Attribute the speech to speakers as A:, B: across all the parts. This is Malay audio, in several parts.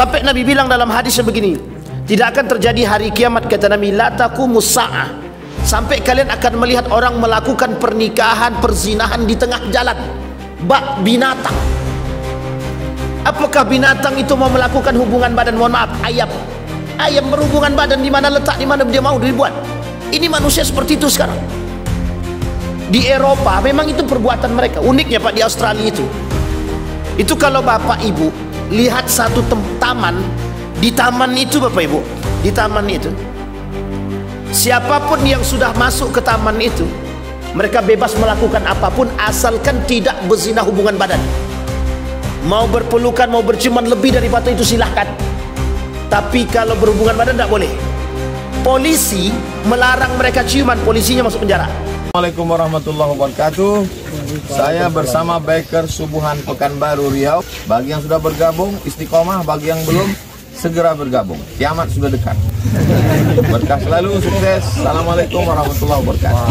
A: Sampai Nabi bilang dalam hadisnya begini, tidak akan terjadi hari kiamat, kata Nabi, la taqumus sa'ah, sampai kalian akan melihat orang melakukan pernikahan, perzinahan di tengah jalan. Bak binatang. Apakah binatang itu mau melakukan hubungan badan? Mohon maaf, ayam. Ayam berhubungan badan di mana letak, di mana dia mau dibuat. Ini manusia seperti itu sekarang. Di Eropa memang itu perbuatan mereka. Uniknya Pak, di Australia itu kalau Bapak Ibu lihat satu taman, di taman itu Bapak Ibu, di taman itu, siapapun yang sudah masuk ke taman itu, mereka bebas melakukan apapun asalkan tidak berzina hubungan badan. Mau berpelukan, mau berciuman lebih daripada itu silahkan. Tapi kalau berhubungan badan tidak boleh. Polisi melarang mereka ciuman, polisinya masuk penjara.
B: Assalamualaikum warahmatullahi wabarakatuh. Saya bersama Biker Subuhan Pekanbaru Riau. Bagi yang sudah bergabung istiqomah, bagi yang belum segera bergabung. Kiamat sudah dekat. Berkah selalu, sukses. Assalamualaikum warahmatullahi wabarakatuh.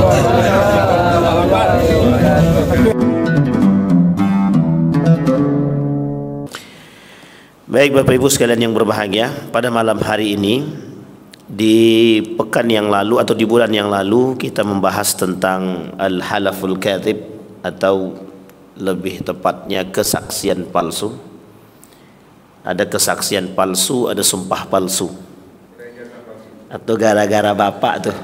A: Baik Bapak Ibu sekalian yang berbahagia, pada malam hari ini, di pekan yang lalu atau di bulan yang lalu kita membahas tentang al-halaful kadhib, atau lebih tepatnya kesaksian palsu. Ada kesaksian palsu, ada sumpah palsu. Atau gara-gara bapak tuh,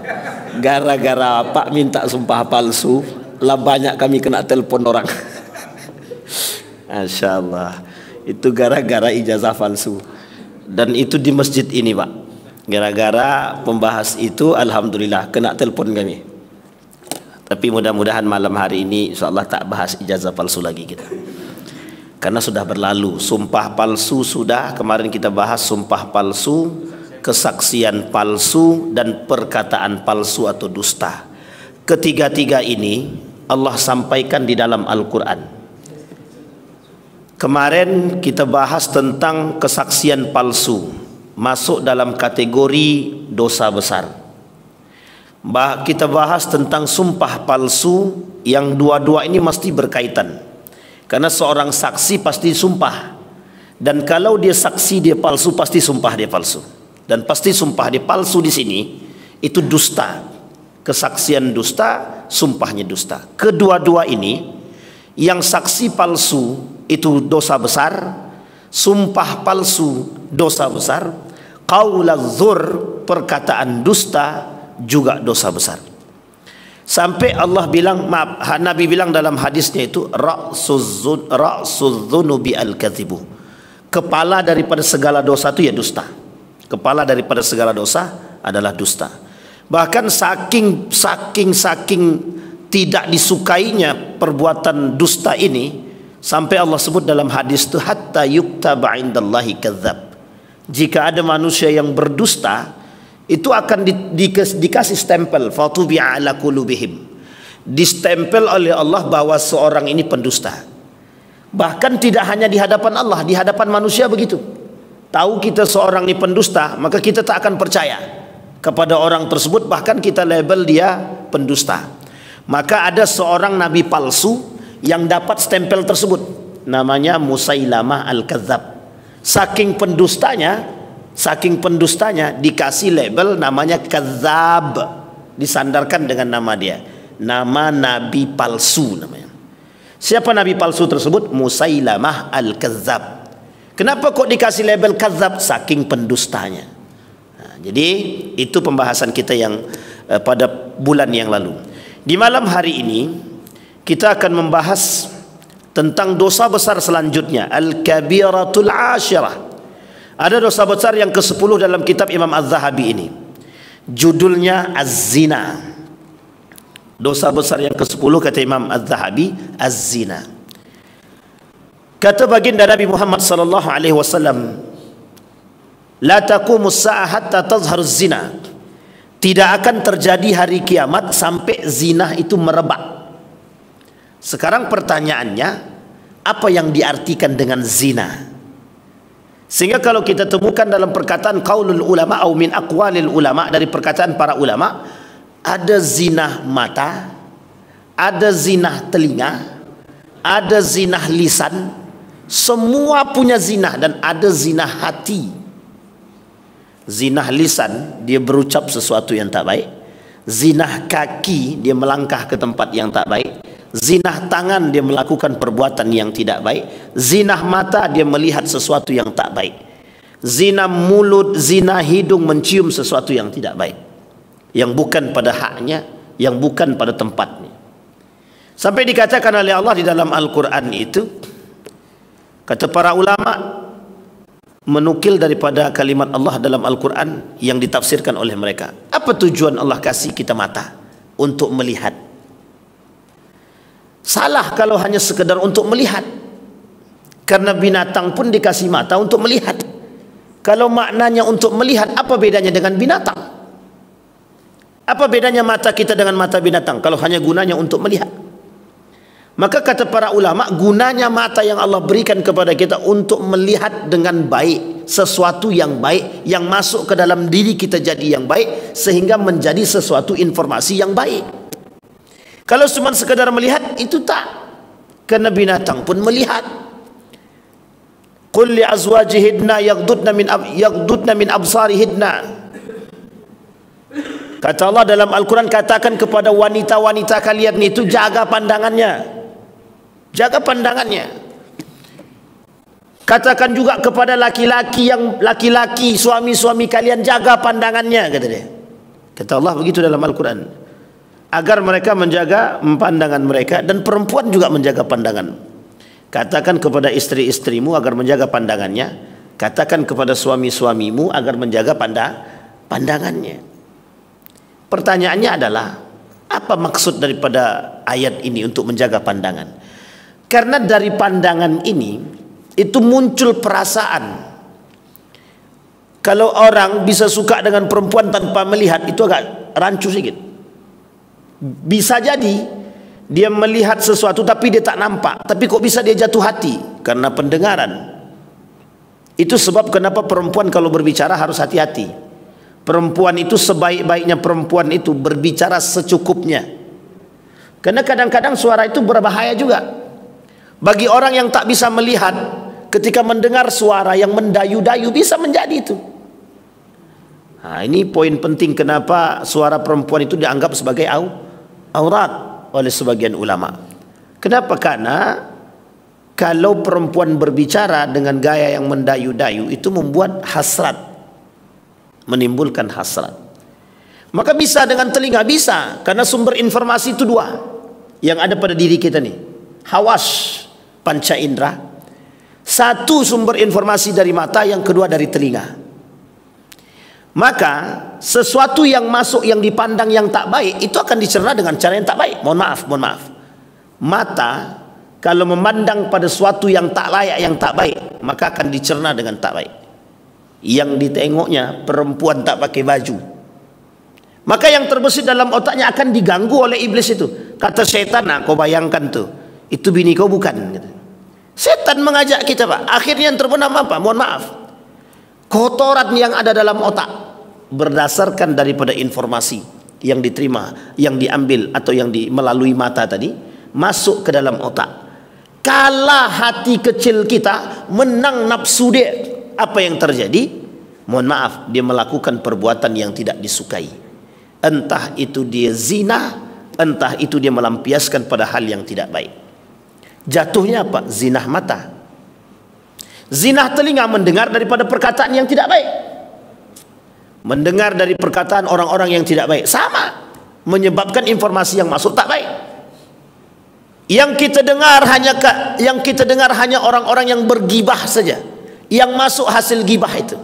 A: gara-gara bapak minta sumpah palsu, lah banyak kami kena telepon orang. Masya Allah, itu gara-gara ijazah palsu. Dan itu di masjid ini Pak. Gara-gara pembahas itu, alhamdulillah kena telepon kami. Tapi mudah-mudahan malam hari ini insyaallah tak bahas ijazah palsu lagi kita. Karena sudah berlalu. Sumpah palsu sudah, kemarin kita bahas sumpah palsu, kesaksian palsu, dan perkataan palsu atau dusta. Ketiga-tiga ini Allah sampaikan di dalam Al-Quran. Kemarin kita bahas tentang kesaksian palsu, masuk dalam kategori dosa besar. Kita bahas tentang sumpah palsu, yang dua-dua ini mesti berkaitan. Karena seorang saksi pasti sumpah, dan kalau dia saksi dia palsu, pasti sumpah dia palsu. Dan pasti sumpah dia palsu di sini itu dusta. Kesaksian dusta, sumpahnya dusta. Kedua-dua ini, yang saksi palsu itu dosa besar, sumpah palsu dosa besar, qaulaz zur, perkataan dusta juga dosa besar. Sampai Allah bilang, maaf, Nabi bilang dalam hadisnya itu, ra'sudzunubi al-kadzibu, kepala daripada segala dosa itu ya dusta. Kepala daripada segala dosa adalah dusta. Bahkan saking tidak disukainya perbuatan dusta ini, sampai Allah sebut dalam hadis itu, hatta yuktaba indallahi kadzab. Jika ada manusia yang berdusta, itu akan dikasih stempel, fatubi'a ala qulubihim, distempel oleh Allah bahwa seorang ini pendusta. Bahkan tidak hanya di hadapan Allah, di hadapan manusia begitu. Tahu kita seorang ini pendusta, maka kita tak akan percaya kepada orang tersebut, bahkan kita label dia pendusta. Maka ada seorang nabi palsu yang dapat stempel tersebut, namanya Musailamah al-Kadzab. Saking pendustanya dikasih label namanya Kadzab, disandarkan dengan nama dia, nama nabi palsu namanya. Siapa nabi palsu tersebut? Musailamah al-Kadzab. Kenapa kok dikasih label Kadzab? Saking pendustanya. Nah, jadi itu pembahasan kita yang pada bulan yang lalu. Di malam hari ini kita akan membahas tentang dosa besar selanjutnya, al-kabiratul asyirah. Ada dosa besar yang ke-10 dalam kitab Imam Az-Zahabi ini. Judulnya Az-Zina. Dosa besar yang ke-10 kata Imam Az-Zahabi, Az-Zina. Kata baginda Nabi Muhammad sallallahu alaihi wasallam, la taqumus sa'ah hatta tazharuz zina. Tidak akan terjadi hari kiamat sampai zina itu merebak. Sekarang pertanyaannya, apa yang diartikan dengan zina? Sehingga kalau kita temukan dalam perkataan qaulul ulama atau min aqwalil ulama, dari perkataan para ulama, ada zina mata, ada zina telinga, ada zina lisan, Semua punya zinah, dan ada zinah hati. Zinah lisan, dia berucap sesuatu yang tak baik. Zinah kaki, dia melangkah ke tempat yang tak baik. Zinah tangan, dia melakukan perbuatan yang tidak baik. Zinah mata, dia melihat sesuatu yang tak baik. Zina mulut, zina hidung, mencium sesuatu yang tidak baik, yang bukan pada haknya, yang bukan pada tempatnya. Sampai dikatakan oleh Allah di dalam Al-Quran itu, kata para ulama, menukil daripada kalimat Allah dalam Al-Quran yang ditafsirkan oleh mereka. Apa tujuan Allah kasih kita mata? Untuk melihat. Salah kalau hanya sekedar untuk melihat, karena binatang pun dikasih mata untuk melihat. Kalau maknanya untuk melihat, apa bedanya dengan binatang? Apa bedanya mata kita dengan mata binatang kalau hanya gunanya untuk melihat? Maka kata para ulama, gunanya mata yang Allah berikan kepada kita untuk melihat dengan baik sesuatu yang baik, yang masuk ke dalam diri kita jadi yang baik, sehingga menjadi sesuatu informasi yang baik. Kalau cuma sekadar melihat, itu tak. Karena binatang pun melihat. Qul li azwajihidna yaghdudna min absarihidna. Kata Allah dalam Al-Quran, katakan kepada wanita-wanita kalian itu, jaga pandangannya. Jaga pandangannya. Katakan juga kepada laki-laki, suami-suami kalian, jaga pandangannya, kata dia. Kata Allah begitu dalam Al-Quran. Agar mereka menjaga pandangan mereka, dan perempuan juga menjaga pandangan. Katakan kepada istri-istrimu agar menjaga pandangannya. Katakan kepada suami-suamimu agar menjaga pandangannya. Pertanyaannya adalah, apa maksud daripada ayat ini untuk menjaga pandangan? Karena dari pandangan ini itu muncul perasaan. Kalau orang bisa suka dengan perempuan tanpa melihat, itu agak rancu sedikit. Bisa jadi dia melihat sesuatu tapi dia tak nampak, tapi kok bisa dia jatuh hati? Karena pendengaran. Itu sebab kenapa perempuan kalau berbicara harus hati-hati. Perempuan itu, sebaik-baiknya perempuan itu berbicara secukupnya. Karena kadang-kadang suara itu berbahaya juga. Bagi orang yang tak bisa melihat, ketika mendengar suara yang mendayu-dayu, bisa menjadi itu. Nah, ini poin penting kenapa suara perempuan itu dianggap sebagai aurat oleh sebagian ulama. Kenapa? Karena kalau perempuan berbicara dengan gaya yang mendayu-dayu, itu membuat hasrat, menimbulkan hasrat. Maka bisa dengan telinga, bisa, karena sumber informasi itu dua yang ada pada diri kita nih. Hawas, panca indera. Satu sumber informasi dari mata, yang kedua dari telinga. Maka sesuatu yang masuk, yang dipandang yang tak baik, itu akan dicerna dengan cara yang tak baik. Mohon maaf. Mata kalau memandang pada sesuatu yang tak layak, yang tak baik, maka akan dicerna dengan tak baik. Yang ditengoknya perempuan tak pakai baju, maka yang terbesit dalam otaknya akan diganggu oleh iblis itu. Kata setan, nah kau bayangkan tuh, itu bini kau bukan? Setan mengajak kita, Pak. Akhirnya yang terbenam apa? Mohon maaf, kotoran yang ada dalam otak berdasarkan daripada informasi yang diterima, yang diambil atau yang melalui mata tadi, masuk ke dalam otak. Kalah hati kecil kita, menang nafsu dia, apa yang terjadi? Mohon maaf, dia melakukan perbuatan yang tidak disukai. Entah itu dia zina, entah itu dia melampiaskan pada hal yang tidak baik. Jatuhnya apa? Zinah mata. Zinah telinga, mendengar daripada perkataan yang tidak baik, mendengar dari perkataan orang-orang yang tidak baik, sama menyebabkan informasi yang masuk tak baik. Yang kita dengar hanya orang-orang yang bergibah saja, yang masuk hasil gibah itu.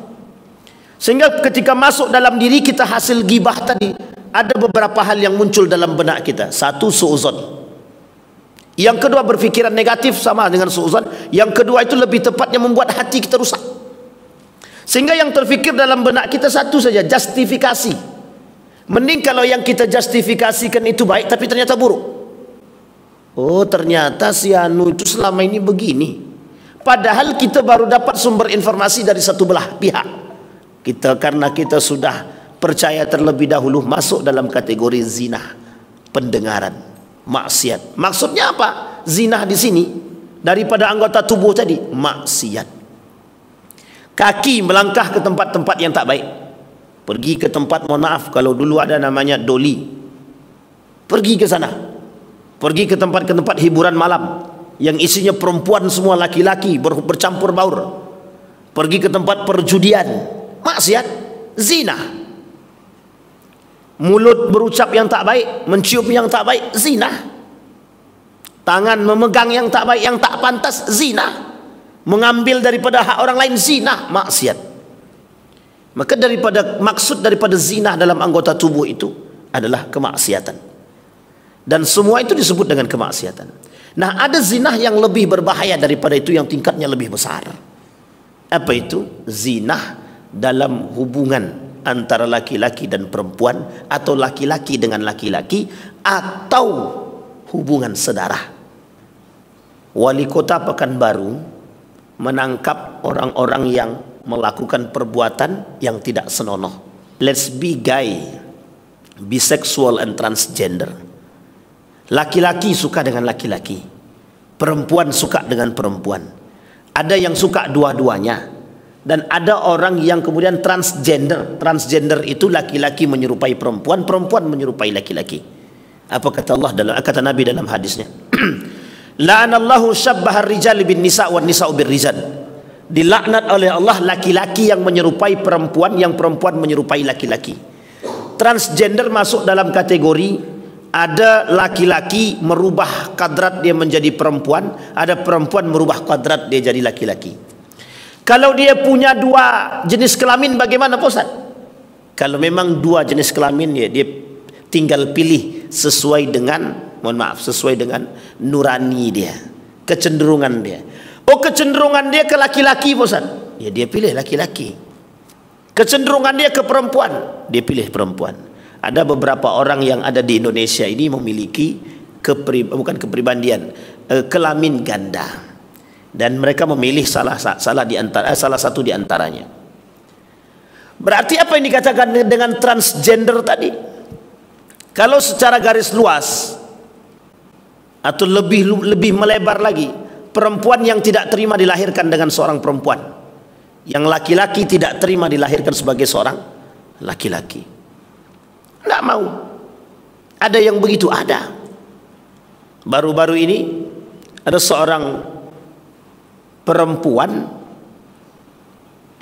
A: Sehingga ketika masuk dalam diri kita hasil gibah tadi, ada beberapa hal yang muncul dalam benak kita. Satu, suuzon. Yang kedua, berfikiran negatif, sama dengan suuzon. Yang kedua itu lebih tepatnya membuat hati kita rusak. Sehingga yang terfikir dalam benak kita satu saja, justifikasi. Mending kalau yang kita justifikasikan itu baik tapi ternyata buruk. Oh, ternyata si anu itu selama ini begini. Padahal kita baru dapat sumber informasi dari satu belah pihak. Karena kita sudah percaya terlebih dahulu, masuk dalam kategori zina, pendengaran, maksiat. Maksudnya apa? Zina di sini daripada anggota tubuh tadi? Maksiat. Kaki melangkah ke tempat-tempat yang tak baik. Pergi ke tempat, mohon maaf, kalau dulu ada namanya doli, pergi ke sana. Pergi ke tempat hiburan malam yang isinya perempuan semua, laki-laki bercampur baur. Pergi ke tempat perjudian, maksiat, zina. Mulut berucap yang tak baik, mencium yang tak baik, zina. Tangan memegang yang tak baik, yang tak pantas, zina. Mengambil daripada hak orang lain, zina, maksiat. Maka maksud daripada zina dalam anggota tubuh itu adalah kemaksiatan. Dan semua itu disebut dengan kemaksiatan. Nah, ada zina yang lebih berbahaya daripada itu, yang tingkatnya lebih besar. Apa itu? Zina dalam hubungan antara laki-laki dan perempuan, atau laki-laki dengan laki-laki, atau hubungan saudara. Wali kota Pekanbaru menangkap orang-orang yang melakukan perbuatan yang tidak senonoh. Lesbi, gay, bisexual, and transgender. Laki-laki suka dengan laki-laki, perempuan suka dengan perempuan. Ada yang suka dua-duanya, dan ada orang yang kemudian transgender. Transgender itu laki-laki menyerupai perempuan, perempuan menyerupai laki-laki. Apa kata Allah kata Nabi dalam hadisnya? La'anallahu syabbahar rijal bin nisa' wan nisa'u bir rijal. Dilaknat oleh Allah laki-laki yang menyerupai perempuan, yang perempuan menyerupai laki-laki. Transgender masuk dalam kategori ada laki-laki merubah kadrat dia menjadi perempuan, ada perempuan merubah kadrat dia jadi laki-laki. Kalau dia punya dua jenis kelamin, bagaimana Pak Ustaz? Kalau memang dua jenis kelamin, ya dia tinggal pilih sesuai dengan, mohon maaf, sesuai dengan nurani dia, kecenderungan dia. Oh, kecenderungan dia ke laki-laki Pak Ustaz, ya dia pilih laki-laki. Kecenderungan dia ke perempuan, dia pilih perempuan. Ada beberapa orang yang ada di Indonesia ini memiliki kelamin ganda, dan mereka memilih salah satu di antaranya. Berarti apa yang dikatakan dengan transgender tadi? Kalau secara garis luas atau lebih melebar lagi, perempuan yang tidak terima dilahirkan dengan seorang perempuan, yang laki-laki tidak terima dilahirkan sebagai seorang laki-laki. Tidak mau. Ada yang begitu, ada. Baru-baru ini ada seorang perempuan,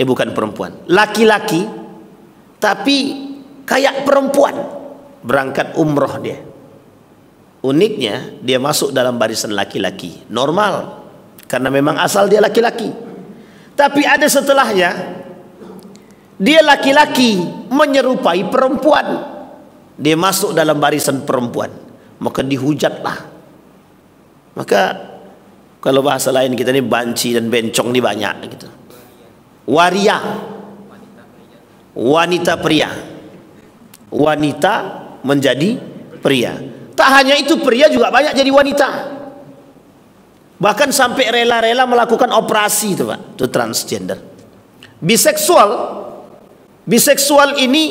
A: bukan perempuan, laki-laki tapi kayak perempuan, berangkat umroh dia. Uniknya dia masuk dalam barisan laki-laki, normal, karena memang asal dia laki-laki. Tapi ada setelahnya, dia laki-laki menyerupai perempuan, dia masuk dalam barisan perempuan, maka dihujatlah. Maka kalau bahasa lain kita ini banci dan bencong ini banyak gitu. Waria, wanita pria, wanita menjadi pria. Tak hanya itu, pria juga banyak jadi wanita. Bahkan sampai rela-rela melakukan operasi itu Pak, itu transgender. Biseksual ini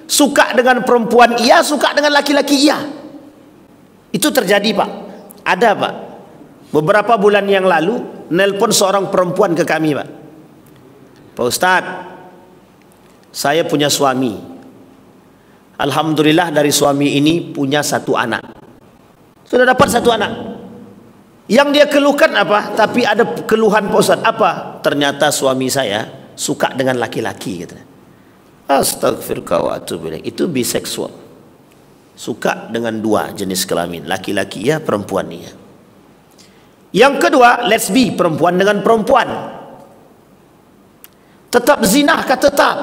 A: suka dengan perempuan iya, suka dengan laki-laki iya. Itu terjadi Pak. Ada Pak. Beberapa bulan yang lalu nelpon seorang perempuan ke kami Pak. Pak Ustadz, saya punya suami. Alhamdulillah dari suami ini punya satu anak. Sudah dapat satu anak. Yang dia keluhkan apa? Tapi ada keluhan Pak Ustadz. Apa? Ternyata suami saya suka dengan laki-laki gitu. Astagfirullah wa atubu ilaih. Itu biseksual. Suka dengan dua jenis kelamin, laki-laki ya, perempuan ya. Yang kedua, lesbi, perempuan dengan perempuan. Tetap zina kah? Tetap.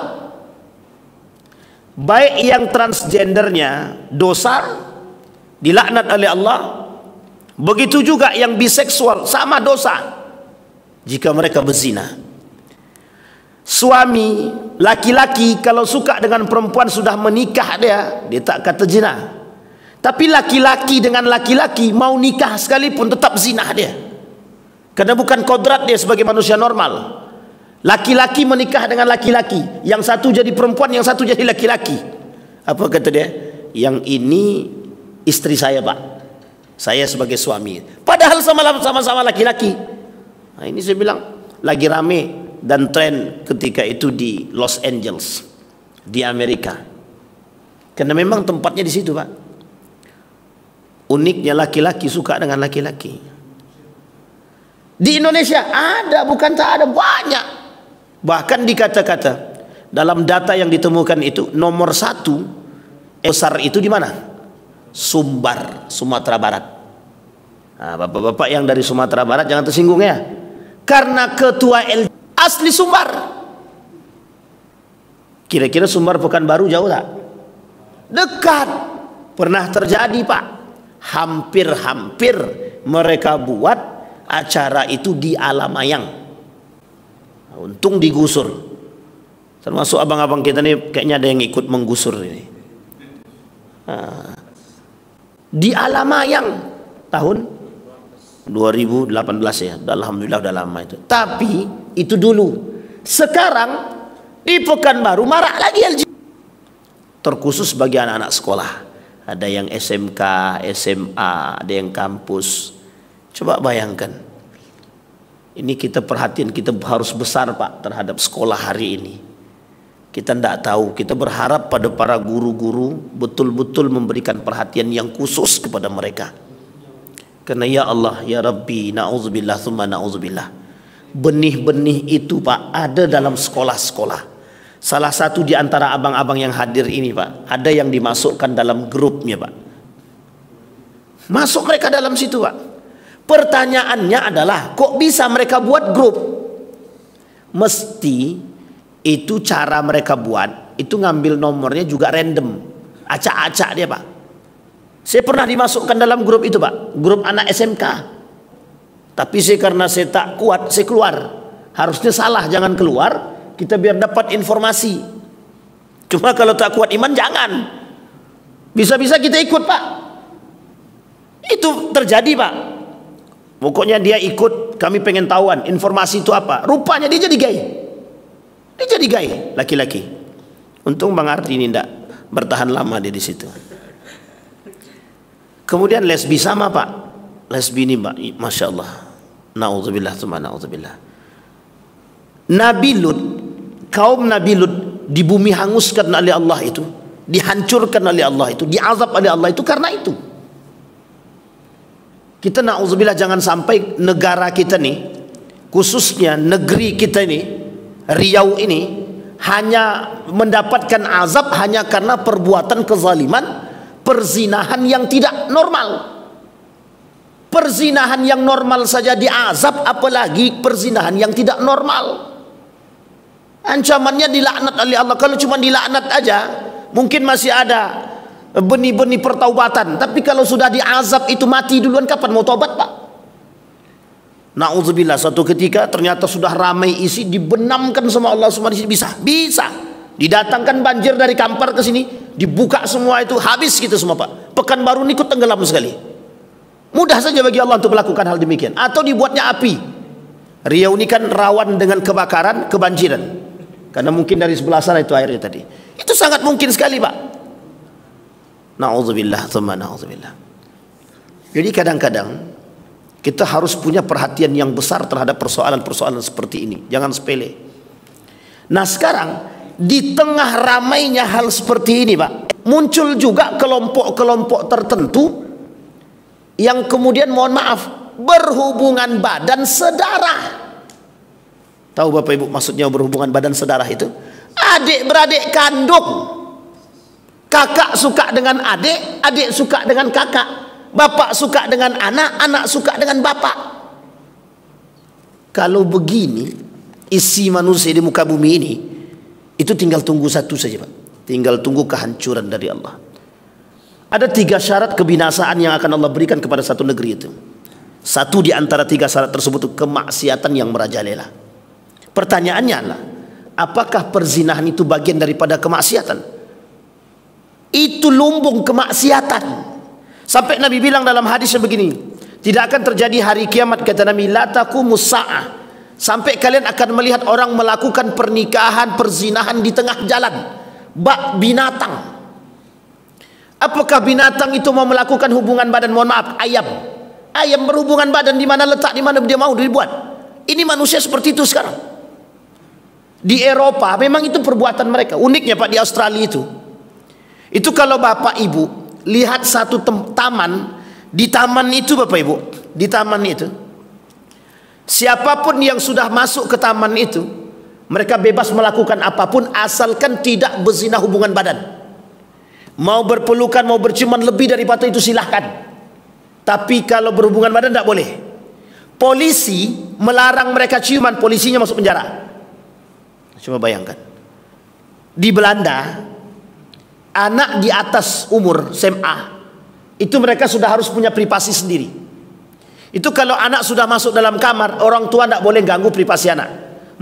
A: Baik yang transgendernya dosa, dilaknat oleh Allah, begitu juga yang biseksual sama dosa jika mereka berzina. Suami laki-laki kalau suka dengan perempuan sudah menikah, dia tak kata zina. Tapi laki-laki dengan laki-laki mau nikah sekalipun tetap zina dia, karena bukan kodrat dia sebagai manusia normal. Laki-laki menikah dengan laki-laki, yang satu jadi perempuan, yang satu jadi laki-laki. Apa kata dia? Yang ini istri saya Pak, saya sebagai suami. Padahal sama-sama laki-laki. Nah, ini saya bilang lagi rame dan tren ketika itu di Los Angeles, di Amerika. Karena memang tempatnya di situ, Pak. Uniknya laki-laki suka dengan laki-laki. Di Indonesia ada, bukan tak ada, banyak. Bahkan dikata-kata dalam data yang ditemukan itu nomor 1 besar itu di mana? Sumbar, Sumatera Barat. Nah, bapak-bapak yang dari Sumatera Barat jangan tersinggung ya. Karena ketua asli Sumbar. Kira-kira Sumbar Pekanbaru jauh tak? Dekat. Pernah terjadi, Pak. Hampir-hampir mereka buat acara itu di Alamayang. Untung digusur. Termasuk abang-abang kita nih kayaknya ada yang ikut menggusur ini. Nah, di Alamayang tahun 2018 ya. Alhamdulillah udah lama itu. Tapi itu dulu. Sekarang di Pekanbaru marak lagi LGBT. Terkhusus bagi anak-anak sekolah. Ada yang SMK, SMA, ada yang kampus. Coba bayangkan. Ini kita perhatian, kita harus besar, Pak, terhadap sekolah hari ini. Kita tidak tahu, kita berharap pada para guru-guru betul-betul memberikan perhatian yang khusus kepada mereka. Karena ya Allah, ya Rabbi, na'udzubillah, thumma na'udzubillah. Benih-benih itu, Pak, ada dalam sekolah-sekolah. Salah satu di antara abang-abang yang hadir ini, Pak, ada yang dimasukkan dalam grupnya, Pak. Masuk mereka dalam situ, Pak. Pertanyaannya adalah, kok bisa mereka buat grup? Mesti itu cara mereka buat, itu ngambil nomornya juga random. Acak-acak dia, Pak. Saya pernah dimasukkan dalam grup itu, Pak. Grup anak SMK. Tapi karena saya tak kuat, saya keluar. Harusnya salah, jangan keluar. Kita biar dapat informasi. Cuma kalau tak kuat iman, jangan. Bisa-bisa kita ikut, Pak. Itu terjadi, Pak. Pokoknya dia ikut, kami pengen tahuan informasi itu apa. Rupanya dia jadi gay. Dia jadi gay, laki-laki. Untung Bang Ardi ini tidak bertahan lama dia di situ. Kemudian lesbi sama, Pak. Lesbi ini, Pak, Masya Allah. Na'udzubillah, tsumma na'udzubillah. Nabi Lut, kaum Nabi Lut di bumi hanguskan oleh Allah itu, dihancurkan oleh Allah itu, diazab oleh Allah itu karena itu. Kita na'udzubillah jangan sampai negara kita nih, khususnya negeri kita ini, Riau ini, hanya mendapatkan azab hanya karena perbuatan kezaliman, perzinahan yang tidak normal. Perzinahan yang normal saja diazab, apalagi perzinahan yang tidak normal. Ancamannya dilaknat oleh Allah. Kalau cuma dilaknat aja mungkin masih ada benih-benih pertaubatan, tapi kalau sudah diazab itu mati duluan, kapan mau tobat, Pak? Na'udzubillah, suatu ketika ternyata sudah ramai isi, dibenamkan sama Allah semua di sini. Bisa didatangkan banjir dari Kampar ke sini, dibuka semua itu, habis gitu semua, Pak. Pekanbaru ini ikut tenggelam sekali. Mudah saja bagi Allah untuk melakukan hal demikian. Atau dibuatnya api. Riau ini kan rawan dengan kebakaran, kebanjiran, karena mungkin dari sebelah sana itu airnya tadi. Itu sangat mungkin sekali, Pak. Na'udzubillah, tsumma na'udzubillah. Jadi kadang-kadang kita harus punya perhatian yang besar terhadap persoalan-persoalan seperti ini. Jangan sepele. Nah sekarang di tengah ramainya hal seperti ini, Pak, muncul juga kelompok-kelompok tertentu yang kemudian, mohon maaf, berhubungan badan sedarah. Tahu Bapak Ibu maksudnya berhubungan badan sedarah itu? Adik beradik kandung. Kakak suka dengan adik, adik suka dengan kakak. Bapak suka dengan anak, anak suka dengan bapak. Kalau begini isi manusia di muka bumi ini, itu tinggal tunggu satu saja, Pak. Tinggal tunggu kehancuran dari Allah. Ada 3 syarat kebinasaan yang akan Allah berikan kepada satu negeri itu. Satu di antara 3 syarat tersebut itu kemaksiatan yang merajalela. Pertanyaannya adalah, apakah perzinahan itu bagian daripada kemaksiatan? Itu lumbung kemaksiatan. Sampai Nabi bilang dalam hadis begini, tidak akan terjadi hari kiamat, kata Nabi, la taqumus saah, sampai kalian akan melihat orang melakukan pernikahan, perzinahan di tengah jalan, bak binatang. Apakah binatang itu mau melakukan hubungan badan? Mohon maaf, ayam. Ayam berhubungan badan di mana letak, di mana dia mau dibuat. Ini manusia seperti itu sekarang. Di Eropa memang itu perbuatan mereka. Uniknya Pak, di Australia itu kalau Bapak Ibu lihat satu taman, di taman itu Bapak Ibu, di taman itu, siapapun yang sudah masuk ke taman itu, mereka bebas melakukan apapun asalkan tidak berzina hubungan badan. Mau berpelukan, mau berciuman lebih daripada itu silahkan. Tapi kalau berhubungan badan tidak boleh. Polisi melarang mereka ciuman, polisinya masuk penjara. Coba bayangkan. Di Belanda, anak di atas umur SMA itu mereka sudah harus punya privasi sendiri. Itu kalau anak sudah masuk dalam kamar, orang tua tidak boleh ganggu privasi anak.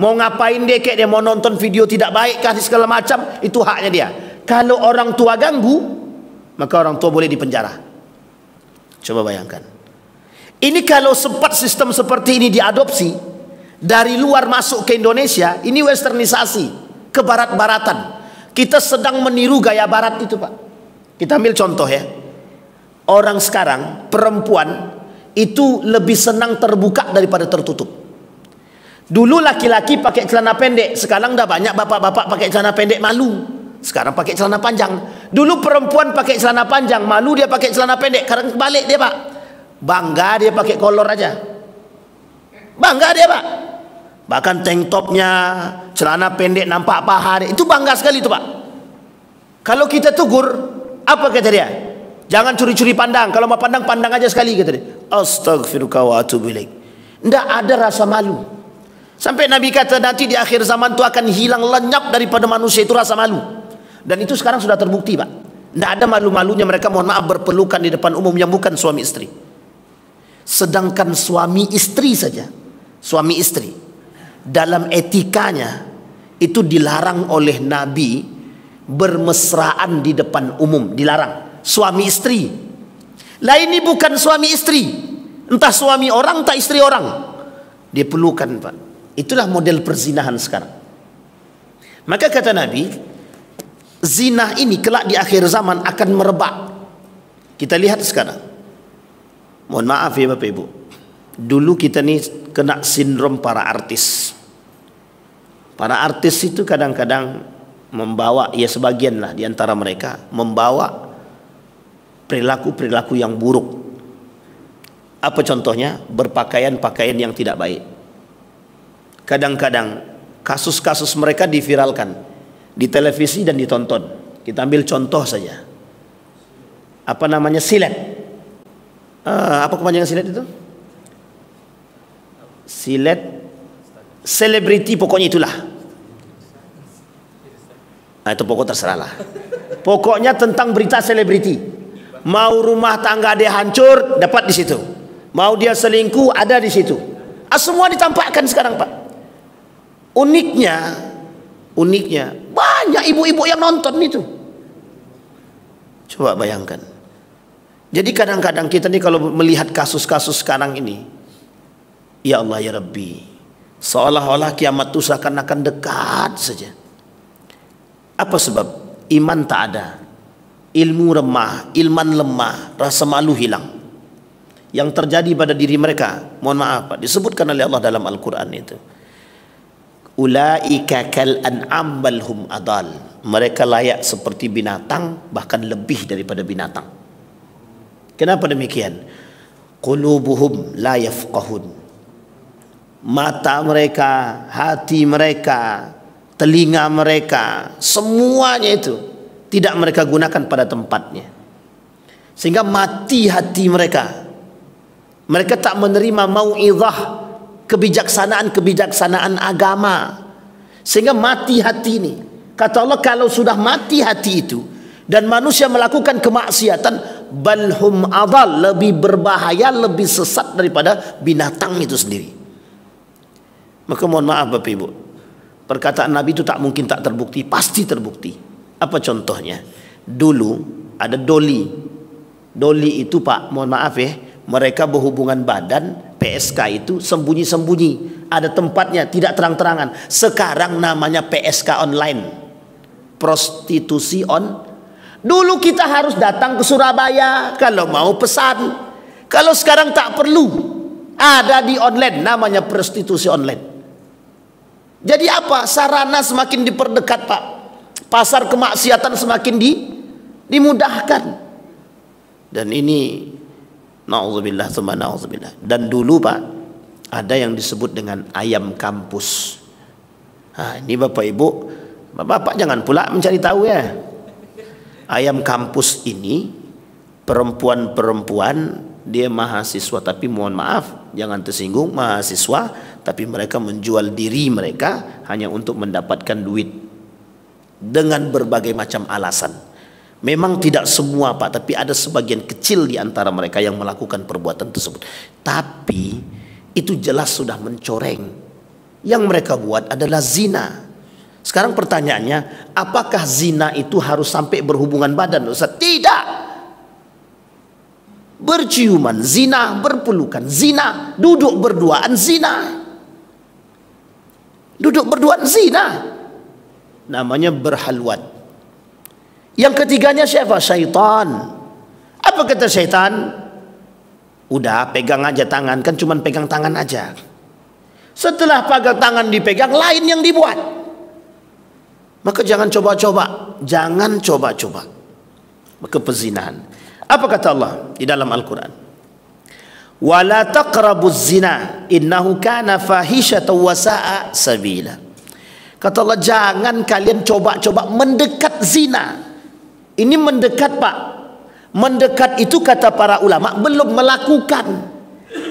A: Mau ngapain dia, kayak dia mau nonton video tidak baik kah segala macam, itu haknya dia. Kalau orang tua ganggu, maka orang tua boleh dipenjara. Coba bayangkan. Ini kalau sempat sistem seperti ini diadopsi dari luar masuk ke Indonesia, ini westernisasi, kebarat-baratan. Kita sedang meniru gaya barat itu Pak. Kita ambil contoh ya. Orang sekarang, perempuan itu lebih senang terbuka daripada tertutup. Dulu laki-laki pakai celana pendek, sekarang dah banyak bapak-bapak pakai celana pendek malu. Sekarang pakai celana panjang. Dulu perempuan pakai celana panjang, malu dia pakai celana pendek. Sekarang balik dia Pak. Bangga dia pakai kolor aja. Bangga dia Pak. Bahkan tank topnya, celana pendek nampak paha dia. Itu bangga sekali itu Pak. Kalau kita tegur, apa kata dia? Jangan curi-curi pandang. Kalau mau pandang, pandang aja sekali kata dia. Astaghfirullah wa atubu ilaik. Tidak ada rasa malu. Sampai Nabi kata nanti di akhir zaman itu akan hilang, lenyap daripada manusia itu rasa malu. Dan itu sekarang sudah terbukti Pak. Tidak ada malu-malunya mereka, mohon maaf, berpelukan di depan umum yang bukan suami istri. Sedangkan suami istri saja, suami istri dalam etikanya itu dilarang oleh Nabi bermesraan di depan umum, dilarang. Suami istri. Lah ini bukan suami istri, entah suami orang entah istri orang, dia pelukan Pak. Itulah model perzinahan sekarang. Maka kata Nabi, zina ini kelak di akhir zaman akan merebak. Kita lihat sekarang. Mohon maaf ya Bapak Ibu, dulu kita nih kena sindrom para artis. Para artis itu kadang-kadang membawa, ya sebagian lah di antara mereka membawa perilaku-perilaku yang buruk. Apa contohnya? Berpakaian-pakaian yang tidak baik. Kadang-kadang kasus-kasus mereka diviralkan di televisi dan ditonton. Kita ambil contoh saja. Apa namanya? Silet. Apa kepanjangan silet itu? Silet selebriti, pokoknya itulah. Nah, itu pokok terserahlah. Pokoknya tentang berita selebriti. Mau rumah tangga dia hancur, dapat di situ. Mau dia selingkuh, ada di situ. Semua ditampakkan sekarang Pak. Uniknya banyak ibu-ibu yang nonton itu. Coba bayangkan. Jadi kadang-kadang kita nih kalau melihat kasus-kasus sekarang ini, ya Allah ya Rabbi, seolah-olah kiamat itu seakan-akan dekat saja. Apa sebab? Iman tak ada, ilmu remah, ilman lemah, rasa malu hilang. Yang terjadi pada diri mereka, mohon maaf Pak, disebutkan oleh Allah dalam Al-Quran itu. Ulaika kal an'am bal hum adal. Mereka layak seperti binatang, bahkan lebih daripada binatang. Kenapa demikian? Qulubuhum la yafqahun. Mata mereka, hati mereka, telinga mereka, semuanya itu tidak mereka gunakan pada tempatnya. Sehingga mati hati mereka. Mereka tak menerima mau'izah, kebijaksanaan agama, sehingga mati hati ini. Kata Allah, kalau sudah mati hati itu dan manusia melakukan kemaksiatan, balhum adal, lebih berbahaya, lebih sesat daripada binatang itu sendiri. Maka mohon maaf Bapak Ibu, perkataan Nabi itu tak mungkin tak terbukti, pasti terbukti. Apa contohnya? Dulu ada doli itu Pak, mohon maaf ya, mereka berhubungan badan, PSK itu sembunyi-sembunyi, ada tempatnya, tidak terang-terangan. Sekarang namanya PSK online, prostitusi Dulu kita harus datang ke Surabaya kalau mau pesan. Kalau sekarang tak perlu, ada di online, namanya prostitusi online. Jadi apa? Sarana semakin diperdekat, Pak. Pasar kemaksiatan semakin dimudahkan. Dan ini na'udzubillah tsumma na'udzubillah. Dan dulu, Pak, ada yang disebut dengan ayam kampus. Nah, ini Bapak Ibu, Bapak jangan pula mencari tahu ya. Ayam kampus ini perempuan-perempuan, dia mahasiswa, tapi mohon maaf jangan tersinggung, mahasiswa tapi mereka menjual diri mereka hanya untuk mendapatkan duit dengan berbagai macam alasan. Memang tidak semua, Pak, tapi ada sebagian kecil di antara mereka yang melakukan perbuatan tersebut. Tapi itu jelas sudah mencoreng. Yang mereka buat adalah zina. Sekarang pertanyaannya, apakah zina itu harus sampai berhubungan badan, Ustaz? Tidak. Berciuman zina, berpelukan zina, duduk berduaan zina. Duduk berduaan zina. Namanya berhalwat. Yang ketiganya siapa? Syaitan. Apa kata syaitan? Udah pegang aja tangan, kan cuman pegang tangan aja. Setelah pegang tangan dipegang, lain yang dibuat. Maka jangan coba-coba, jangan coba-coba maka pezinahan. Apa kata Allah di dalam Al-Quran? Wala taqrabuz zina innahu kana fahishatan wa sa'a sabila. Kata Allah, jangan kalian coba-coba mendekat zina. Ini mendekat, Pak. Mendekat itu kata para ulama belum melakukan,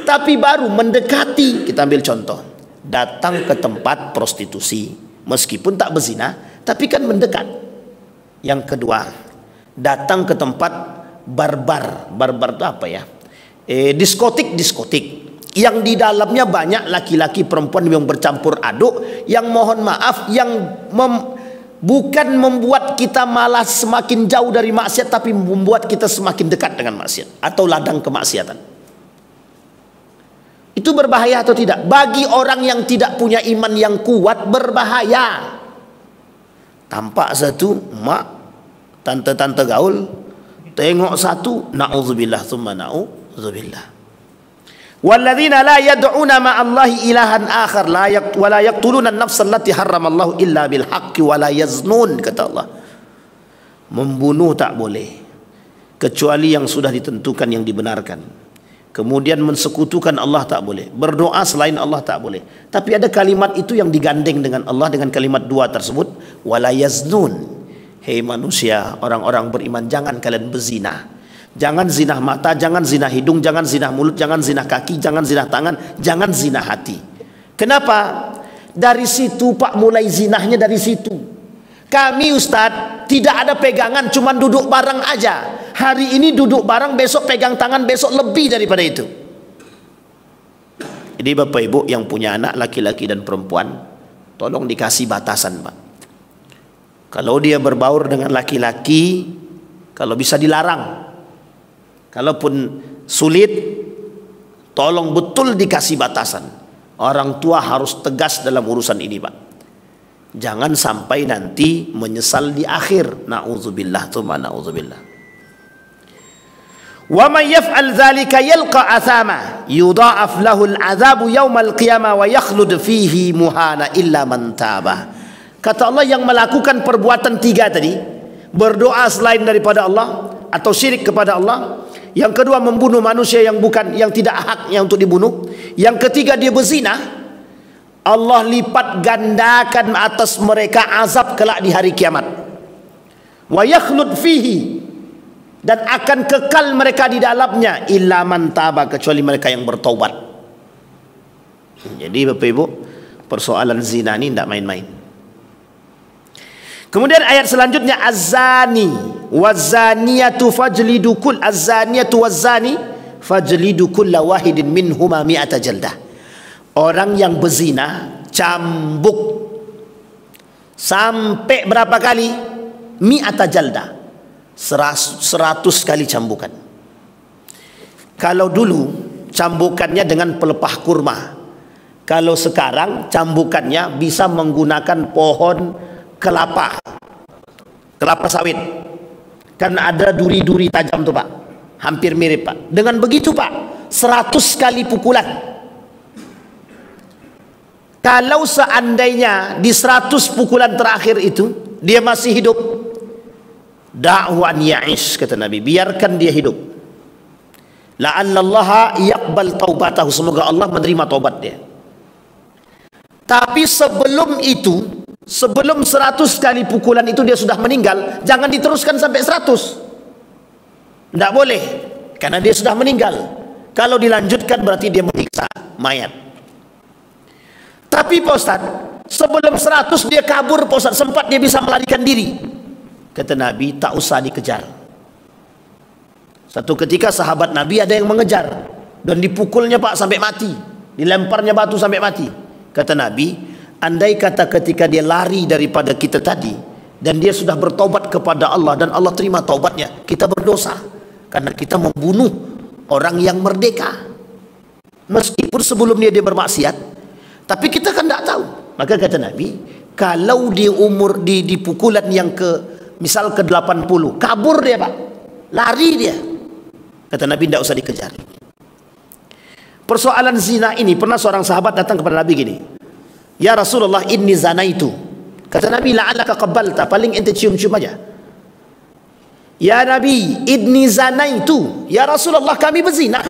A: tapi baru mendekati. Kita ambil contoh, datang ke tempat prostitusi, meskipun tak berzina, tapi kan mendekat. Yang kedua, datang ke tempat barbar. Barbar itu apa ya? Diskotik yang di dalamnya banyak laki-laki perempuan yang bercampur aduk, yang mohon maaf, yang bukan membuat kita malah semakin jauh dari maksiat, tapi membuat kita semakin dekat dengan maksiat atau ladang kemaksiatan. Itu berbahaya atau tidak? Bagi orang yang tidak punya iman yang kuat, berbahaya. Tampak satu mak, tante-tante gaul, tengok satu, na'udzubillah tsumma na'udzubillah. Walladzina la yad'una ma'allahi ilahan akhar wa la yaqtuluna an-nafsa allati harramallahu illa bil haqqi wa la yaznun, kata Allah. Membunuh tak boleh kecuali yang sudah ditentukan yang dibenarkan. Kemudian mensekutukan Allah tak boleh. Berdoa selain Allah tak boleh. Tapi ada kalimat itu yang digandeng dengan Allah dengan kalimat dua tersebut. Wala yaznun. Hei manusia, orang-orang beriman, jangan kalian berzina. Jangan zina mata, jangan zina hidung, jangan zina mulut, jangan zina kaki, jangan zina tangan, jangan zina hati. Kenapa? Dari situ, Pak, mulai zinahnya dari situ. Kami, Ustadz, tidak ada pegangan, cuma duduk bareng aja. Hari ini duduk bareng, besok pegang tangan, besok lebih daripada itu. Jadi Bapak Ibu yang punya anak laki-laki dan perempuan, tolong dikasih batasan, Pak. Kalau dia berbaur dengan laki-laki, kalau bisa dilarang. Kalaupun sulit, tolong betul dikasih batasan. Orang tua harus tegas dalam urusan ini, Pak. Jangan sampai nanti menyesal di akhir. Na'udzubillah tsumma na'udzubillah. Wa man yaf'al dzalika yalqa athama yudha'af lahu al'adzabu yaumal qiyamah wa yakhlud fihi muhana illa man taba. Kata Allah, yang melakukan perbuatan tiga tadi, berdoa selain daripada Allah atau syirik kepada Allah, yang kedua membunuh manusia yang tidak haknya untuk dibunuh, yang ketiga dia berzina, Allah lipat gandakan atas mereka azab kelak di hari kiamat. Wa yakhlud fihi, dan akan kekal mereka di dalamnya, illa man taba, kecuali mereka yang bertaubat. Jadi Bapak Ibu, persoalan zina ini tidak main-main. Kemudian ayat selanjutnya, az-zani waz-zaniyatu fajlidu kull az-zaniyatu waz-zani fajlidu kulla wahidin minhuma mi'ata jaldah. Orang yang berzina cambuk sampai berapa kali? Mi'ata jaldah. 100 kali cambukan. Kalau dulu cambukannya dengan pelepah kurma. Kalau sekarang cambukannya bisa menggunakan pohon kelapa sawit. Kan ada duri-duri tajam tuh Pak, hampir mirip Pak. Dengan begitu Pak, 100 kali pukulan. Kalau seandainya di 100 pukulan terakhir itu dia masih hidup, da'wan ya'ish, kata Nabi, biarkan dia hidup. La'allallaha yaqbal taubatahu, semoga Allah menerima taubat dia. Tapi sebelum itu, sebelum 100 kali pukulan itu dia sudah meninggal, jangan diteruskan sampai 100. Tidak boleh, karena dia sudah meninggal. Kalau dilanjutkan berarti dia menyiksa mayat. Tapi Pak Ustaz, sebelum 100 dia kabur Pak Ustaz, sempat dia bisa melarikan diri. Kata Nabi, tak usah dikejar. Satu ketika sahabat Nabi ada yang mengejar dan dipukulnya Pak sampai mati, dilemparnya batu sampai mati. Kata Nabi, andai kata ketika dia lari daripada kita tadi dan dia sudah bertobat kepada Allah dan Allah terima taubatnya, kita berdosa karena kita membunuh orang yang merdeka. Meskipun sebelumnya dia bermaksiat, tapi kita kan tidak tahu. Maka kata Nabi, kalau di umur di pukulan yang misal ke 80, kabur dia Pak, lari dia, kata Nabi tidak usah dikejar. Persoalan zina ini, pernah seorang sahabat datang kepada Nabi gini, ya Rasulullah, inni zanaitu. Kata Nabi, la'allaka qabbalta, paling ente cium-cium aja. Ya Nabi, inni zanaitu. Ya Rasulullah, kami berzina.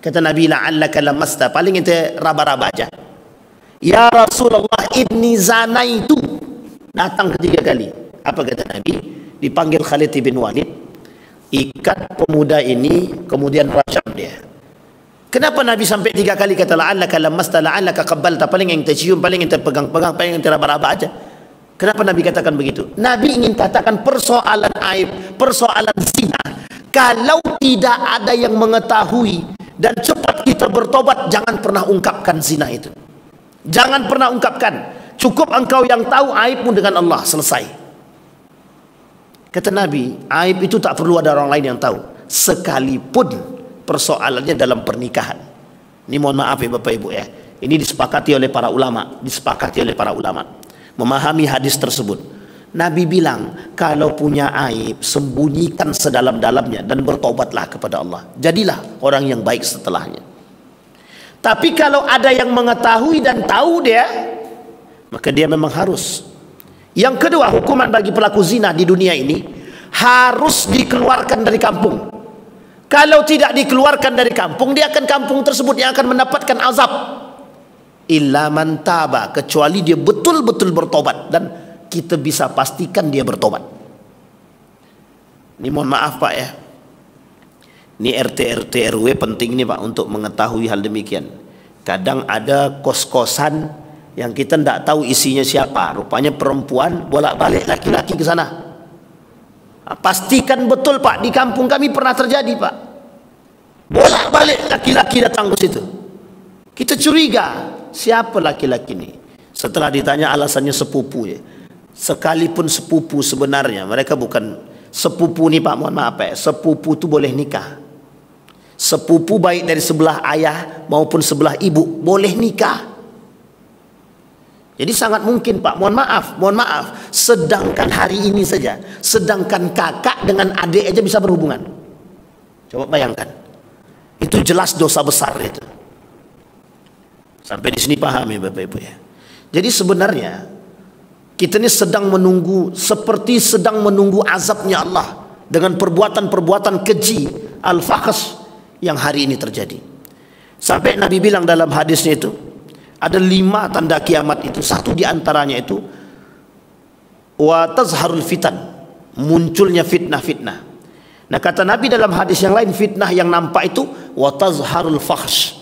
A: Kata Nabi, la'allaka lamasta, paling ente raba-raba aja. Ya Rasulullah, inni zanaitu. Datang ketiga kali. Apa kata Nabi? Dipanggil Khalid bin Walid, ikat pemuda ini, kemudian rajam dia. Kenapa Nabi sampai 3 kali kata la'allaka lamasta, la'allaka qabbalta, paling yang tercium, paling yang terpegang-pegang, paling yang teraba-raba aja? Kenapa Nabi katakan begitu? Nabi ingin katakan persoalan aib, persoalan zina, kalau tidak ada yang mengetahui dan cepat kita bertobat, jangan pernah ungkapkan zina itu. Jangan pernah ungkapkan. Cukup engkau yang tahu aibmu dengan Allah, selesai. Kata Nabi, aib itu tak perlu ada orang lain yang tahu, sekalipun persoalannya dalam pernikahan. Ini mohon maaf ya Bapak Ibu ya, ini disepakati oleh para ulama, memahami hadis tersebut. Nabi bilang, kalau punya aib, sembunyikan sedalam-dalamnya dan bertobatlah kepada Allah. Jadilah orang yang baik setelahnya. Tapi kalau ada yang mengetahui dan tahu dia, maka dia memang harus. Yang kedua, hukuman bagi pelaku zina di dunia ini harus dikeluarkan dari kampung. Kalau tidak dikeluarkan dari kampung, dia akan kampung tersebut yang akan mendapatkan azab. Illa man taba, kecuali dia betul-betul bertobat dan kita bisa pastikan dia bertobat. Ini mohon maaf Pak ya, ini RT RW penting nih Pak untuk mengetahui hal demikian. Kadang ada kos-kosan yang kita tidak tahu isinya siapa, rupanya perempuan bolak-balik laki-laki ke sana. Pastikan betul Pak, di kampung kami pernah terjadi Pak, bolak-balik laki-laki datang ke situ. Kita curiga, siapa laki-laki ini? Setelah ditanya alasannya sepupu ya. Sekalipun sepupu sebenarnya mereka bukan sepupu nih Pak, mohon maaf ya, sepupu itu boleh nikah. Sepupu baik dari sebelah ayah maupun sebelah ibu boleh nikah. Jadi sangat mungkin Pak, mohon maaf, sedangkan hari ini saja, sedangkan kakak dengan adik aja bisa berhubungan. Coba bayangkan, itu jelas dosa besar itu. Sampai di sini paham ya Bapak Ibu ya. Jadi sebenarnya kita ini sedang menunggu, seperti sedang menunggu azabnya Allah dengan perbuatan-perbuatan keji, al-fakhs yang hari ini terjadi. Sampai Nabi bilang dalam hadisnya itu, ada 5 tanda kiamat itu. Satu diantaranya itu wa tazharul fitan, munculnya fitnah-fitnah. Nah kata Nabi dalam hadis yang lain, fitnah yang nampak itu wa tazharul fakhsh,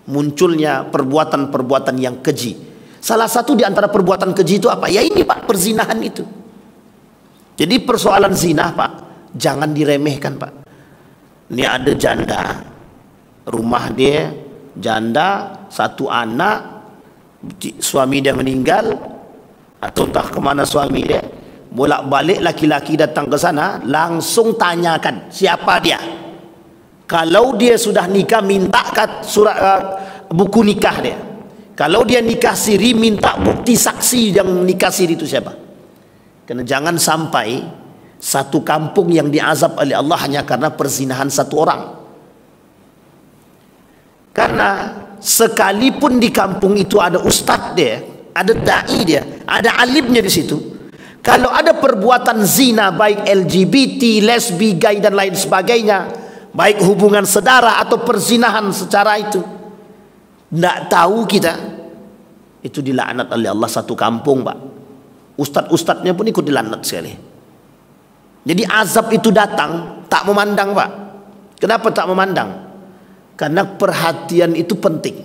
A: munculnya perbuatan-perbuatan yang keji. Salah satu di antara perbuatan keji itu apa? Ya ini Pak, perzinahan itu. Jadi persoalan zina Pak, jangan diremehkan Pak. Ini ada janda, rumah dia janda, 1 anak, suami dia meninggal atau entah kemana suami dia, bolak-balik laki-laki datang ke sana, langsung tanyakan siapa dia. Kalau dia sudah nikah, minta surat buku nikah dia. Kalau dia nikah siri, minta bukti saksi yang nikah siri itu siapa. Karena jangan sampai Satu kampung yang diazab oleh Allah hanya karena perzinahan satu orang. Karena sekalipun di kampung itu ada ustadz dia, ada dai dia, ada alimnya di situ, kalau ada perbuatan zina baik LGBT, lesbi, gay dan lain sebagainya, baik hubungan saudara atau perzinahan secara itu, tidak tahu kita, itu dilaknat oleh Allah satu kampung, Pak. Ustadz-ustadznya pun ikut dilaknat sekali. Jadi azab itu datang tak memandang, Pak. Kenapa tak memandang? Karena perhatian itu penting.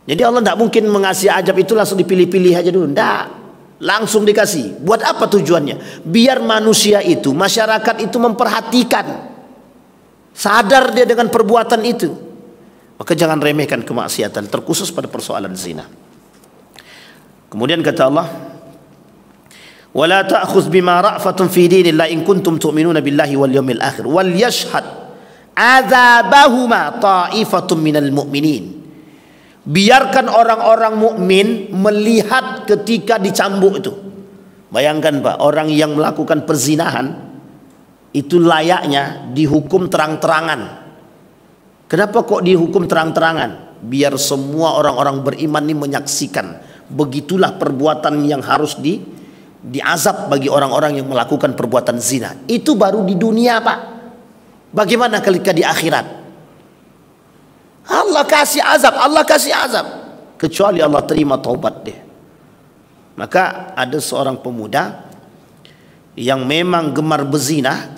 A: Jadi Allah tidak mungkin mengasih azab itu langsung dipilih-pilih aja dulu. Tidak, langsung dikasih. Buat apa tujuannya? Biar manusia itu, masyarakat itu memperhatikan, sadar dia dengan perbuatan itu. Maka jangan remehkan kemaksiatan, terkhusus pada persoalan zina. Kemudian kata Allah, wala ta'khudh bima ra'fatun fi dinillah in kuntum tu'minuna billahi wal yawmil akhir wal yashhad adzabahuma ta'ifatun minal mu'minin. Biarkan orang-orang mukmin melihat ketika dicambuk itu. Bayangkan, Pak, orang yang melakukan perzinahan itu layaknya dihukum terang-terangan. Kenapa kok dihukum terang-terangan? Biar semua orang-orang beriman ini menyaksikan. Begitulah perbuatan yang harus diazab bagi orang-orang yang melakukan perbuatan zina. Itu baru di dunia, Pak. Bagaimana ketika di akhirat? Allah kasih azab, Allah kasih azab. Kecuali Allah terima taubat dia. Maka ada seorang pemuda yang memang gemar berzina,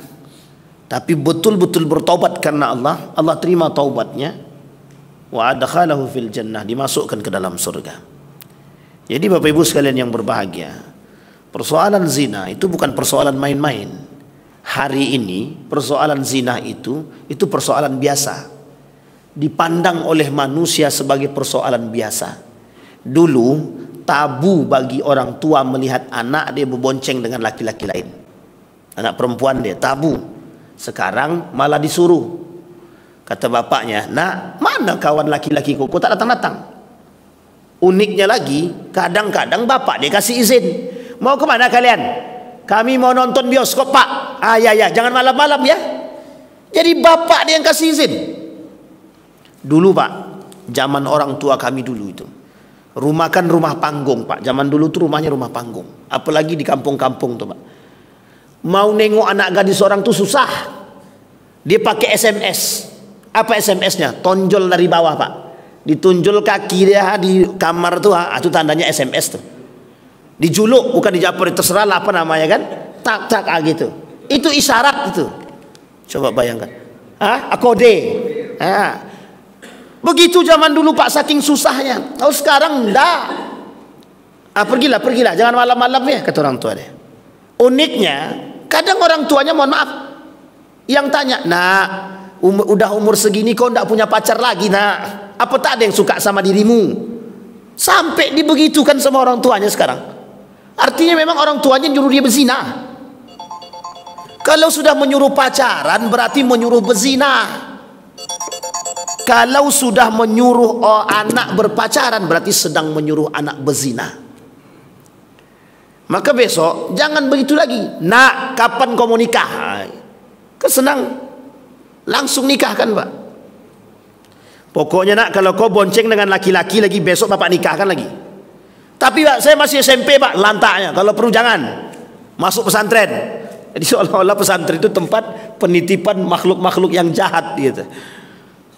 A: tapi betul-betul bertaubat karena Allah. Allah terima taubatnya. Wa adkhalahu fil jannah, dimasukkan ke dalam surga. Jadi Bapak Ibu sekalian yang berbahagia, persoalan zina itu bukan persoalan main-main. Hari ini persoalan zina itu persoalan biasa, dipandang oleh manusia sebagai persoalan biasa. Dulu tabu bagi orang tua melihat anak dia berbonceng dengan laki-laki lain, anak perempuan dia, tabu. Sekarang malah disuruh. Kata bapaknya, nak, mana kawan laki-laki kok tak datang-datang? Uniknya lagi, kadang-kadang bapak dia kasih izin. Mau kemana kalian? Kami mau nonton bioskop, Pak. Ya, jangan malam-malam ya. Jadi bapak dia yang kasih izin. Dulu, Pak, zaman orang tua kami dulu itu, rumah kan rumah panggung, Pak. Zaman dulu tuh rumahnya rumah panggung. Apalagi di kampung-kampung tuh, Pak. Mau nengok anak gadis orang tuh susah. Dia pakai SMS. Apa SMS-nya? Tonjol dari bawah, Pak. Ditunjul kaki dia di kamar tuh, itu tandanya SMS tuh. Dijuluk, bukan dijapur, terserah apa namanya kan, tak gitu. Itu isyarat itu. Coba bayangkan. Kode. Begitu zaman dulu, Pak, saking susahnya. Kalau sekarang enggak. Pergilah, jangan malam-malam ya, kata orang tua dia. Uniknya, kadang orang tuanya, mohon maaf, yang tanya, nak, udah umur segini kok enggak punya pacar lagi, nak? Apa tak ada yang suka sama dirimu? Sampai dibegitukan sama orang tuanya sekarang. Artinya memang orang tuanya nyuruh dia berzina. Kalau sudah menyuruh pacaran berarti menyuruh berzina. Kalau sudah menyuruh anak berpacaran berarti sedang menyuruh anak berzina. Maka besok jangan begitu lagi. Nak, kapan kau mau nikah? Kesenang, langsung nikahkan, Pak. Pokoknya, nak, kalau kau bonceng dengan laki-laki lagi, besok bapak nikahkan lagi. Tapi, Pak, saya masih SMP, Pak, lantaknya. Kalau perlu jangan masuk pesantren. Jadi seolah-olah pesantren itu tempat penitipan makhluk-makhluk yang jahat gitu.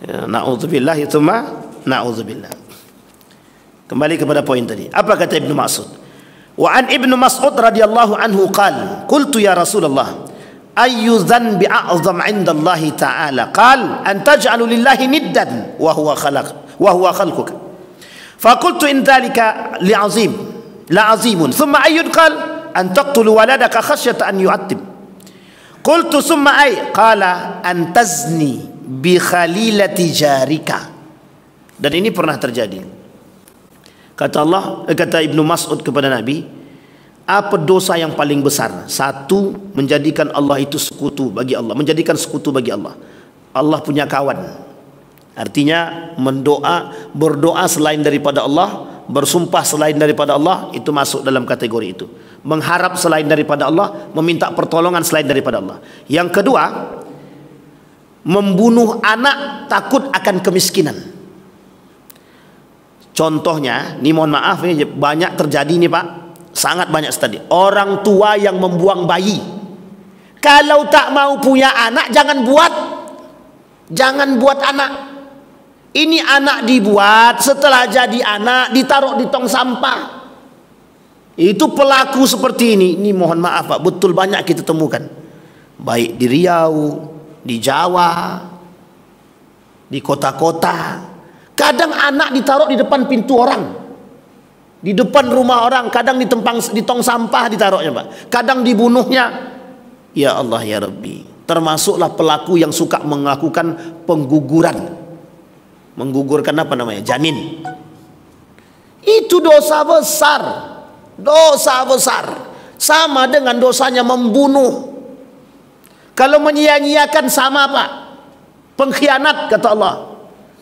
A: Ya, na'udzubillah, itu mah na'udzubillah. Kembali kepada poin tadi. Apa kata Ibnu Mas'ud? Wa an Ibnu Mas'ud radhiyallahu anhu qala, qultu ya Rasulullah, ayyu dhanbi a'zam 'inda Allah ta'ala? Qal an taj'alu lillahi niddan wa huwa khalquka. Fa qultu in dhalika li'azim la azimun. Thumma ayyun? Qal an taqtulu waladaka khasyata an yu'attim. Qultu thumma ay? Qala an tazni bi khalilati jarika. Dan ini pernah terjadi. Kata Ibnu Mas'ud kepada Nabi, apa dosa yang paling besar? Satu, menjadikan Allah itu sekutu bagi Allah, menjadikan sekutu bagi Allah. Allah punya kawan. Artinya berdoa selain daripada Allah, bersumpah selain daripada Allah, itu masuk dalam kategori itu. Mengharap selain daripada Allah, meminta pertolongan selain daripada Allah. Yang kedua, membunuh anak takut akan kemiskinan. Contohnya, ini mohon maaf ini banyak terjadi nih Pak, sangat banyak tadi. Orang tua yang membuang bayi. Kalau tak mau punya anak, jangan buat anak. Ini anak dibuat, setelah jadi anak ditaruh di tong sampah. Itu pelaku seperti ini mohon maaf Pak, betul banyak kita temukan. Baik di Riau, di Jawa, di kota-kota. Kadang anak ditaruh di depan pintu orang, di depan rumah orang, kadang di tong sampah ditaruhnya Pak. Kadang dibunuhnya. Ya Allah ya Rabbi. Termasuklah pelaku yang suka melakukan pengguguran. Menggugurkan apa namanya? Janin. Itu dosa besar. Dosa besar. Sama dengan dosanya membunuh. Kalau menyia-nyiakan sama Pak. Pengkhianat kata Allah.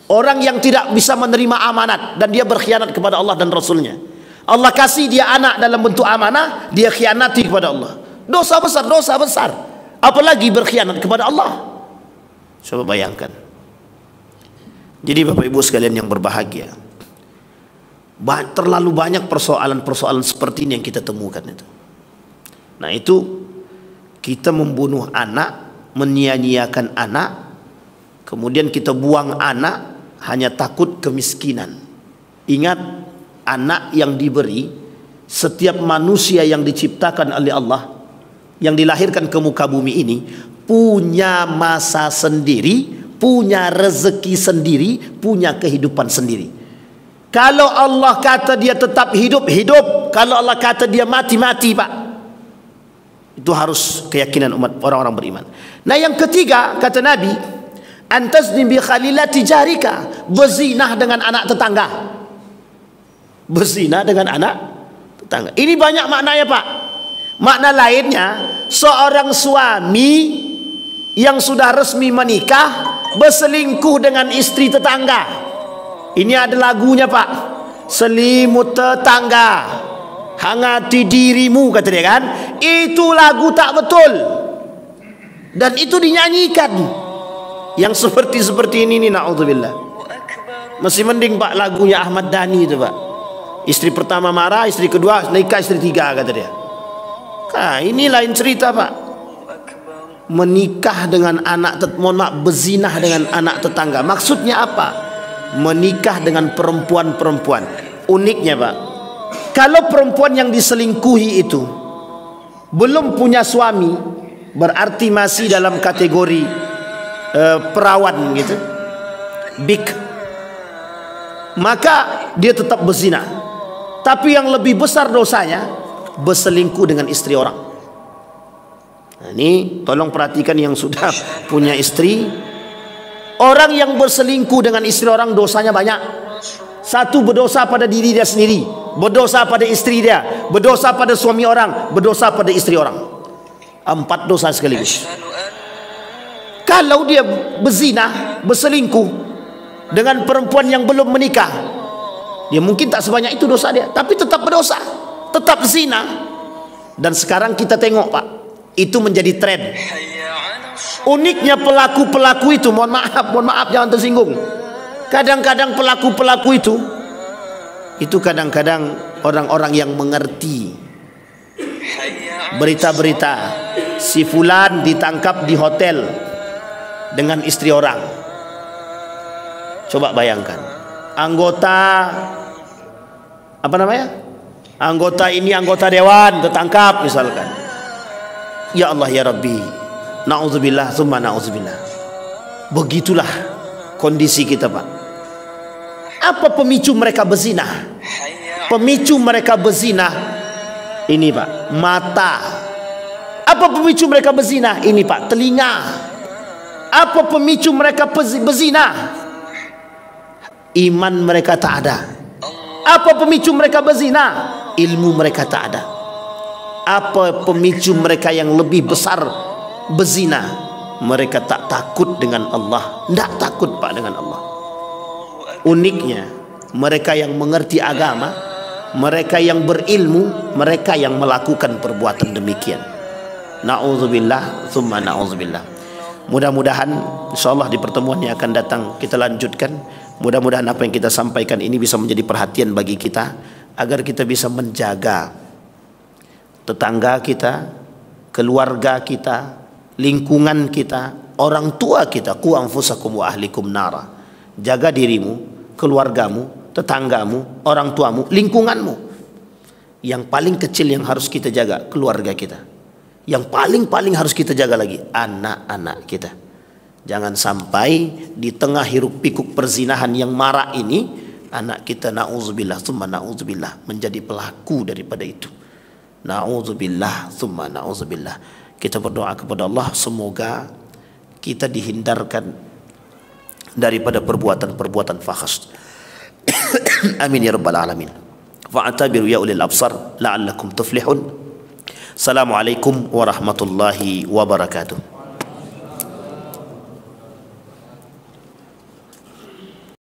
A: Orang yang tidak bisa menerima amanat dan dia berkhianat kepada Allah dan Rasulnya. Allah kasih dia anak dalam bentuk amanah, dia khianati kepada Allah. Dosa besar, dosa besar. Apalagi berkhianat kepada Allah. Coba bayangkan. Jadi Bapak Ibu sekalian yang berbahagia, terlalu banyak persoalan-persoalan seperti ini yang kita temukan itu. Nah itu, kita membunuh anak, menyia-nyiakan anak, kemudian kita buang anak hanya takut kemiskinan. Ingat, anak yang diberi, setiap manusia yang diciptakan oleh Allah, yang dilahirkan ke muka bumi ini, punya masa sendiri, punya rezeki sendiri, punya kehidupan sendiri. Kalau Allah kata dia tetap hidup, hidup. Kalau Allah kata dia mati, mati Pak. Itu harus keyakinan umat orang-orang beriman. Nah yang ketiga, kata Nabi, antasni bi khalilati jarika, berzinah dengan anak tetangga. Berzinah dengan anak tetangga. Ini banyak maknanya Pak. Makna lainnya, seorang suami yang sudah resmi menikah berselingkuh dengan istri tetangga. Ini ada lagunya Pak. Selimut tetangga, hangati dirimu, kata dia kan. Itu lagu tak betul. Dan itu dinyanyikan. Yang seperti ini na'udzubillah. Masih mending Pak lagunya Ahmad Dhani itu Pak. Istri pertama marah, istri kedua nikah, istri tiga, kata dia. Nah, ini lain cerita Pak. Menikah dengan anak, mohon maaf, berzinah dengan anak tetangga. Maksudnya apa? Menikah dengan perempuan-perempuan. Uniknya Pak, kalau perempuan yang diselingkuhi itu belum punya suami, berarti masih dalam kategori perawan gitu, bik, maka dia tetap berzina. Tapi yang lebih besar dosanya, berselingkuh dengan istri orang. Nah, ini tolong perhatikan yang sudah punya istri. Orang yang berselingkuh dengan istri orang dosanya banyak. Satu, berdosa pada diri dia sendiri, berdosa pada istri dia, berdosa pada suami orang, berdosa pada istri orang. 4 dosa sekaligus. Kalau dia berzina, berselingkuh dengan perempuan yang belum menikah, dia mungkin tak sebanyak itu dosa dia, tapi tetap berdosa, tetap zina. Dan sekarang kita tengok Pak, itu menjadi tren. Uniknya pelaku-pelaku itu, mohon maaf jangan tersinggung. Kadang-kadang pelaku-pelaku itu kadang-kadang orang-orang yang mengerti. Berita-berita, si fulan ditangkap di hotel dengan istri orang. Coba bayangkan, anggota apa namanya? Anggota ini, anggota dewan tertangkap misalkan. Ya Allah ya Rabbi, na'udzubillah summa na'udzubillah. Begitulah kondisi kita Pak. Apa pemicu mereka berzina? Pemicu mereka berzina ini Pak, mata. Apa pemicu mereka berzina? Ini Pak, telinga. Apa pemicu mereka berzina? Iman mereka tak ada. Apa pemicu mereka berzina? Ilmu mereka tak ada. Apa pemicu mereka yang lebih besar berzina? Mereka tak takut dengan Allah. Tidak takut Pak dengan Allah. Uniknya mereka yang mengerti agama, mereka yang berilmu, mereka yang melakukan perbuatan demikian. Na'udzubillah, thumma na'udzubillah. Mudah-mudahan insyaallah di pertemuan yang akan datang kita lanjutkan. Mudah-mudahan apa yang kita sampaikan ini bisa menjadi perhatian bagi kita, agar kita bisa menjaga tetangga kita, keluarga kita, lingkungan kita, orang tua kita. Qu anfusakum wa ahlikum nara. Jaga dirimu, keluargamu, tetanggamu, orang tuamu, lingkunganmu. Yang paling kecil yang harus kita jaga keluarga kita. Yang paling harus kita jaga lagi anak-anak kita. Jangan sampai di tengah hiruk pikuk perzinahan yang marak ini, anak kita na'udzubillah tsumma na'udzubillah menjadi pelaku daripada itu. Na'udzubillah tsumma na'udzubillah. Kita berdoa kepada Allah semoga kita dihindarkan daripada perbuatan-perbuatan fahish. Amin ya rabbal alamin. Fa'tabiru ya ulil absar la'allakum tuflihun. Assalamualaikum warahmatullahi wabarakatuh.